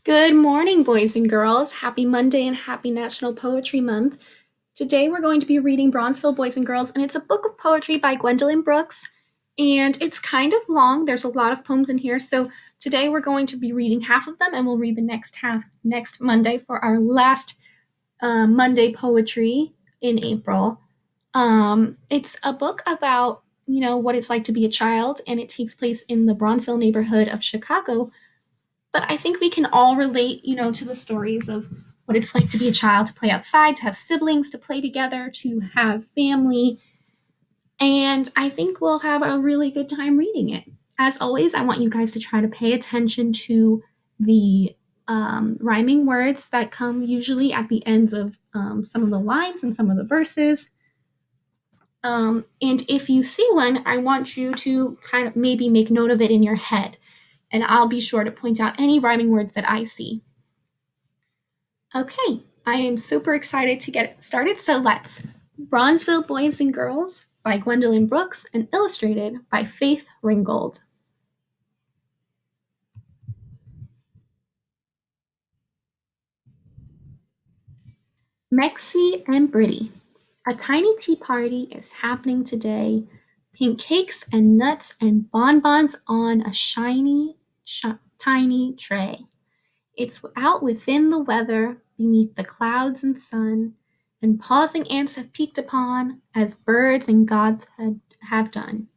Good morning, boys and girls. Happy Monday and happy National Poetry Month. Today we're going to be reading Bronzeville, Boys and Girls, and it's a book of poetry by Gwendolyn Brooks. And it's kind of long. There's a lot of poems in here. So today we're going to be reading half of them, and we'll read the next half next Monday for our last Monday poetry in April. It's a book about, what it's like to be a child, and it takes place in the Bronzeville neighborhood of Chicago, but I think we can all relate, to the stories of what it's like to be a child, to play outside, to have siblings, to play together, to have family. And I think we'll have a really good time reading it. As always, I want you guys to try to pay attention to the rhyming words that come usually at the ends of some of the lines and some of the verses. And if you see one, I want you to kind of maybe make note of it in your head, and I'll be sure to point out any rhyming words that I see. Okay, I am super excited to get started, so let's. Bronzeville Boys and Girls by Gwendolyn Brooks and illustrated by Faith Ringgold. Mexie and Britty. A tiny tea party is happening today. Pink cakes and nuts and bonbons on a tiny tray. It's out within the weather, beneath the clouds and sun, and pausing ants have peeked upon, as birds and gods have done.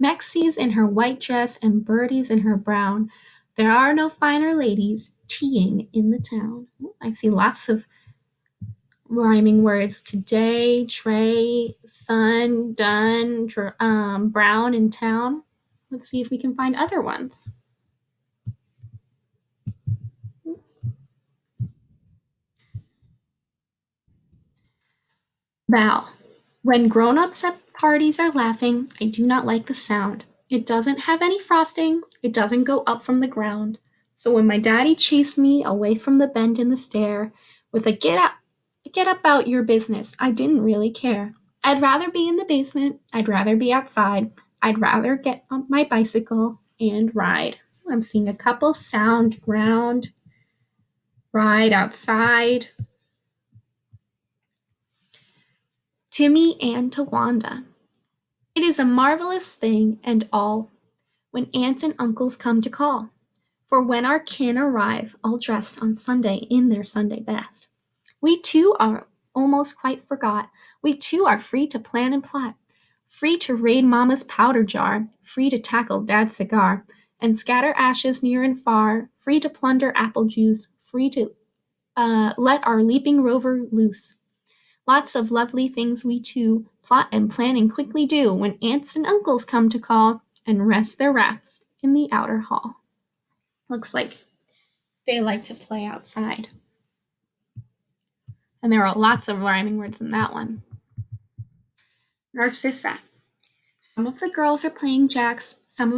Mexie's in her white dress and Birdie's in her brown. There are no finer ladies teaing in the town. I see lots of rhyming words today, tray, sun, done, brown, and town. Let's see if we can find other ones. Val. When grown-ups at parties are laughing, I do not like the sound. It doesn't have any frosting, it doesn't go up from the ground. So when my daddy chased me away from the bend in the stair with a get about your business, I didn't really care. I'd rather be in the basement, I'd rather be outside, I'd rather get on my bicycle and ride. I'm seeing a couple sound, ground, ride outside. Timmy and Tawanda. It is a marvelous thing and all when aunts and uncles come to call. For when our kin arrive, all dressed on Sunday in their Sunday best, we too are almost quite forgot. We too are free to plan and plot, free to raid Mama's powder jar, free to tackle Dad's cigar, and scatter ashes near and far, free to plunder apple juice, free to let our leaping rover loose. Lots of lovely things we too plot and plan and quickly do when aunts and uncles come to call and rest their wraps in the outer hall. Looks like they like to play outside. And there are lots of rhyming words in that one. Narcisa. Some of the girls are playing jacks, some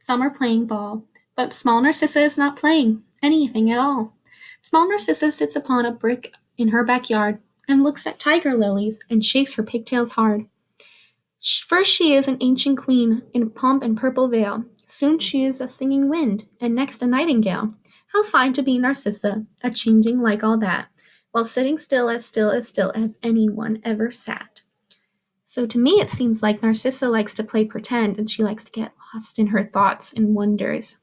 are playing ball, but small Narcissa is not playing anything at all. Small Narcissa sits upon a brick in her backyard and looks at tiger lilies and shakes her pigtails hard. First she is an ancient queen in pomp and purple veil. Soon she is a singing wind, and next a nightingale. How fine to be Narcissa, a changing like all that, while sitting still as anyone ever sat. So to me it seems like Narcissa likes to play pretend, and she likes to get lost in her thoughts and wonders.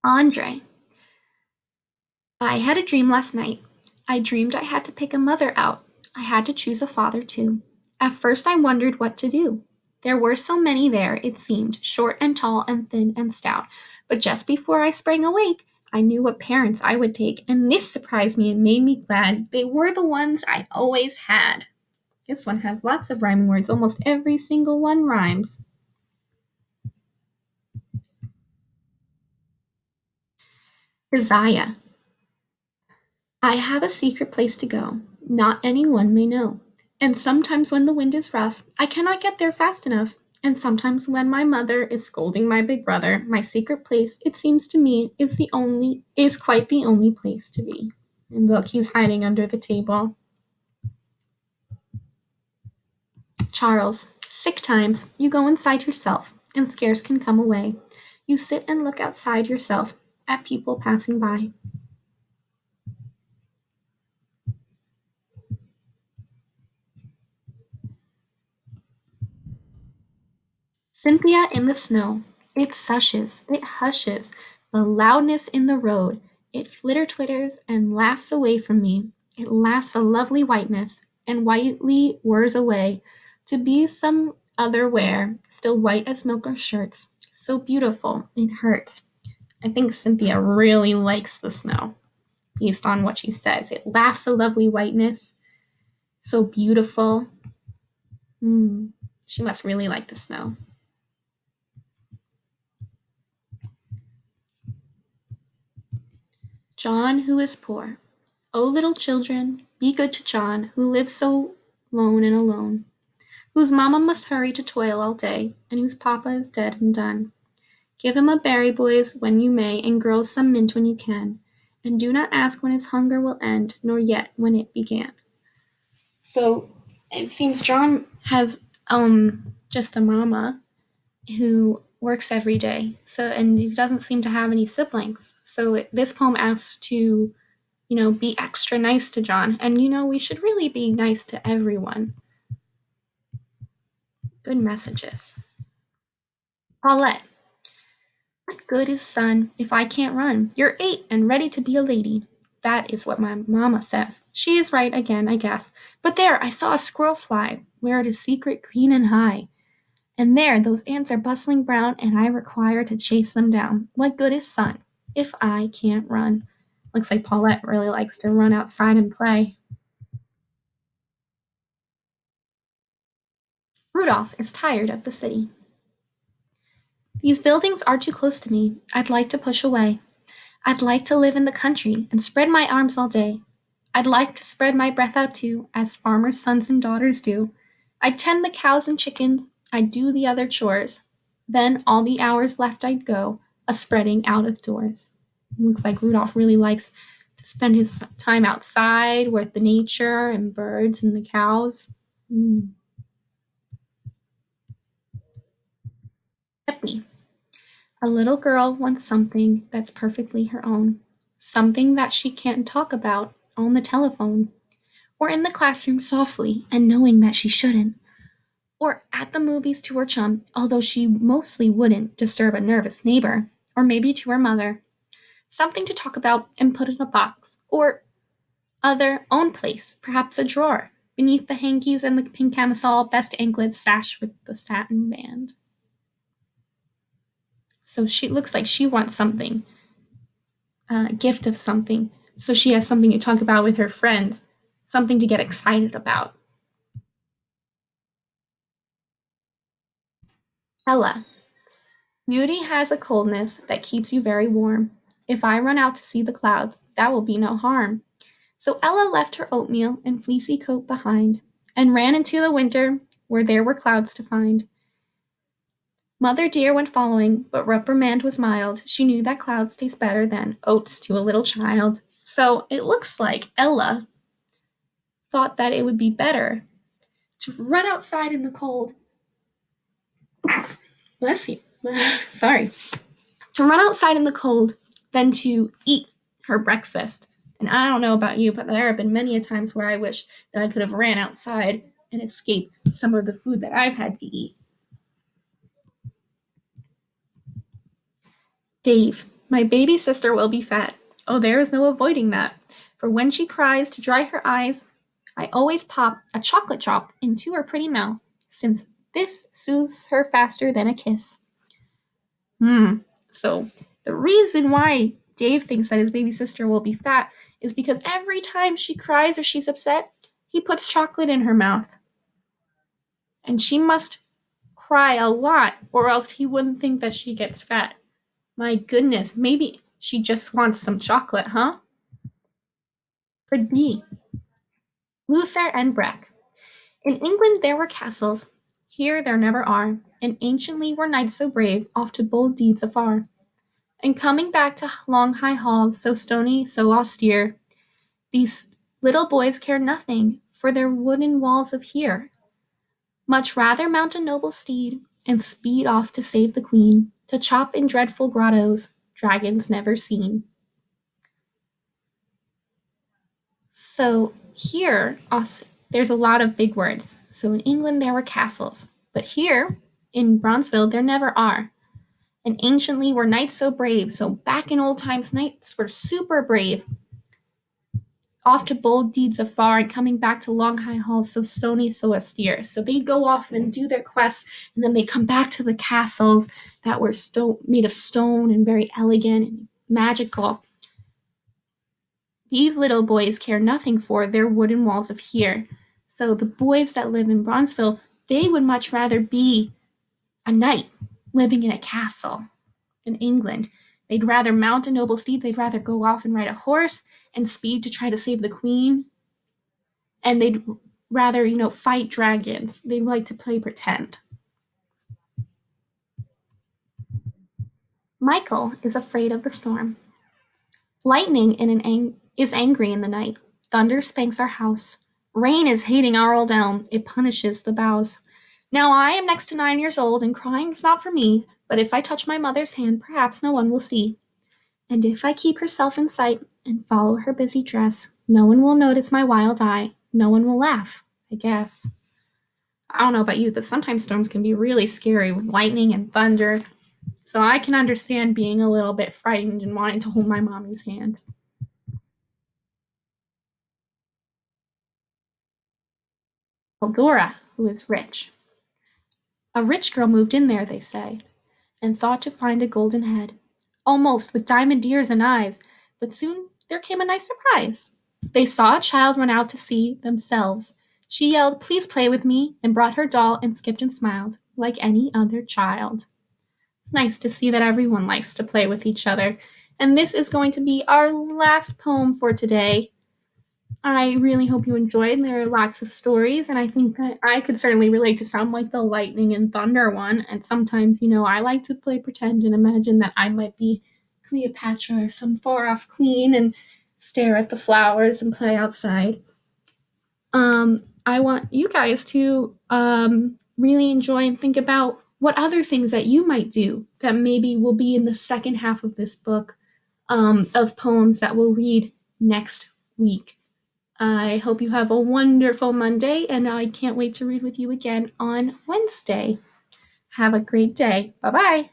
Andre. I had a dream last night. I dreamed I had to pick a mother out. I had to choose a father too. At first I wondered what to do. There were so many there, it seemed, short and tall and thin and stout. But just before I sprang awake, I knew what parents I would take, and this surprised me and made me glad. They were the ones I always had. This one has lots of rhyming words. Almost every single one rhymes. Ziya. I have a secret place to go. Not anyone may know. And sometimes when the wind is rough, I cannot get there fast enough. And sometimes when my mother is scolding my big brother, my secret place, it seems to me, is quite the only place to be. And look, he's hiding under the table. Charles, sick times, you go inside yourself. and scarce can come away. You sit and look outside yourself at people passing by. Cynthia in the snow. It sushes, it hushes, the loudness in the road. It flitter twitters and laughs away from me. It laughs a lovely whiteness, and whitely whirs away, to be some other wear, still white as milk or shirts. So beautiful, it hurts. I think Cynthia really likes the snow, based on what she says. It laughs a lovely whiteness, so beautiful. She must really like the snow. John, who is poor. O little children, be good to John, who lives so lone and alone, whose mamma must hurry to toil all day, and whose papa is dead and done. Give him a berry, boys, when you may, and girls some mint when you can, and do not ask when his hunger will end, nor yet when it began. So it seems John has just a mama who works every day. So and he doesn't seem to have any siblings. So this poem asks to, be extra nice to John. And we should really be nice to everyone. Good messages. Paulette. What good is sun if I can't run? You're 8 and ready to be a lady. That is what my mamma says. She is right again, I guess. But there, I saw a squirrel fly, where it is secret, green, and high. And there, those ants are bustling brown, and I require to chase them down. What good is sun if I can't run? Looks like Paulette really likes to run outside and play. Rudolph is tired of the city. These buildings are too close to me. I'd like to push away. I'd like to live in the country and spread my arms all day. I'd like to spread my breath out too, as farmers' sons and daughters do. I'd tend the cows and chickens, I'd do the other chores. Then all the hours left I'd go, a spreading out of doors. Looks like Rudolph really likes to spend his time outside with the nature and birds and the cows. Epi. A little girl wants something that's perfectly her own, something that she can't talk about on the telephone, or in the classroom softly and knowing that she shouldn't, or at the movies to her chum, although she mostly wouldn't disturb a nervous neighbor, or maybe to her mother. Something to talk about and put in a box, or other own place, perhaps a drawer, beneath the hankies and the pink camisole, best anklet sash with the satin band. So she looks like she wants something, a gift of something. So she has something to talk about with her friends, something to get excited about. Ella. Beauty has a coldness that keeps you very warm. If I run out to see the clouds, that will be no harm. So Ella left her oatmeal and fleecy coat behind, and ran into the winter where there were clouds to find. Mother dear went following, but reprimand was mild. She knew that clouds taste better than oats to a little child. So it looks like Ella thought that it would be better to run outside in the cold. Bless you. Sorry. To run outside in the cold than to eat her breakfast. And I don't know about you, but there have been many a times where I wish that I could have ran outside and escaped some of the food that I've had to eat. Dave, my baby sister will be fat. Oh, there is no avoiding that. For when she cries to dry her eyes, I always pop a chocolate drop into her pretty mouth, since this soothes her faster than a kiss. So the reason why Dave thinks that his baby sister will be fat is because every time she cries or she's upset, he puts chocolate in her mouth. And she must cry a lot, or else he wouldn't think that she gets fat. My goodness, maybe she just wants some chocolate, huh? Could be. Luther and Breck. In England there were castles, here there never are, and anciently were knights so brave, off to bold deeds afar. And coming back to long high halls, so stony, so austere, these little boys cared nothing for their wooden walls of here. Much rather mount a noble steed, and speed off to save the queen, to chop in dreadful grottos dragons never seen. So here, also, there's a lot of big words. So in England, there were castles, but here in Bronzeville, there never are. And anciently were knights so brave. So back in old times, knights were super brave, off to bold deeds afar, and coming back to long high halls so stony, so austere. So they'd go off and do their quests, and then they'd come back to the castles that were made of stone and very elegant and magical. These little boys care nothing for their wooden walls of here. So the boys that live in Bronzeville, they would much rather be a knight living in a castle in England. They'd rather mount a noble steed, they'd rather go off and ride a horse and speed to try to save the queen. And they'd rather, fight dragons. They'd like to play pretend. Michael is afraid of the storm. Lightning is angry in the night. Thunder spanks our house. Rain is hating our old elm. It punishes the boughs. Now I am next to 9 years old, and crying's not for me, but if I touch my mother's hand, perhaps no one will see. And if I keep herself in sight and follow her busy dress, no one will notice my wild eye. No one will laugh, I guess. I don't know about you, but sometimes storms can be really scary with lightning and thunder. So I can understand being a little bit frightened and wanting to hold my mommy's hand. Dora, who is rich. A rich girl moved in there, they say, and thought to find a golden head, almost with diamond ears and eyes, but soon there came a nice surprise. They saw a child run out to see themselves. She yelled, "Please play with me," and brought her doll and skipped and smiled like any other child. It's nice to see that everyone likes to play with each other. And this is going to be our last poem for today. I really hope you enjoyed. There are lots of stories, and I think that I could certainly relate to some, like the lightning and thunder one. And sometimes, I like to play pretend and imagine that I might be Cleopatra or some far off queen and stare at the flowers and play outside. I want you guys to really enjoy and think about what other things that you might do that maybe will be in the second half of this book of poems that we'll read next week. I hope you have a wonderful Monday, and I can't wait to read with you again on Wednesday. Have a great day. Bye-bye.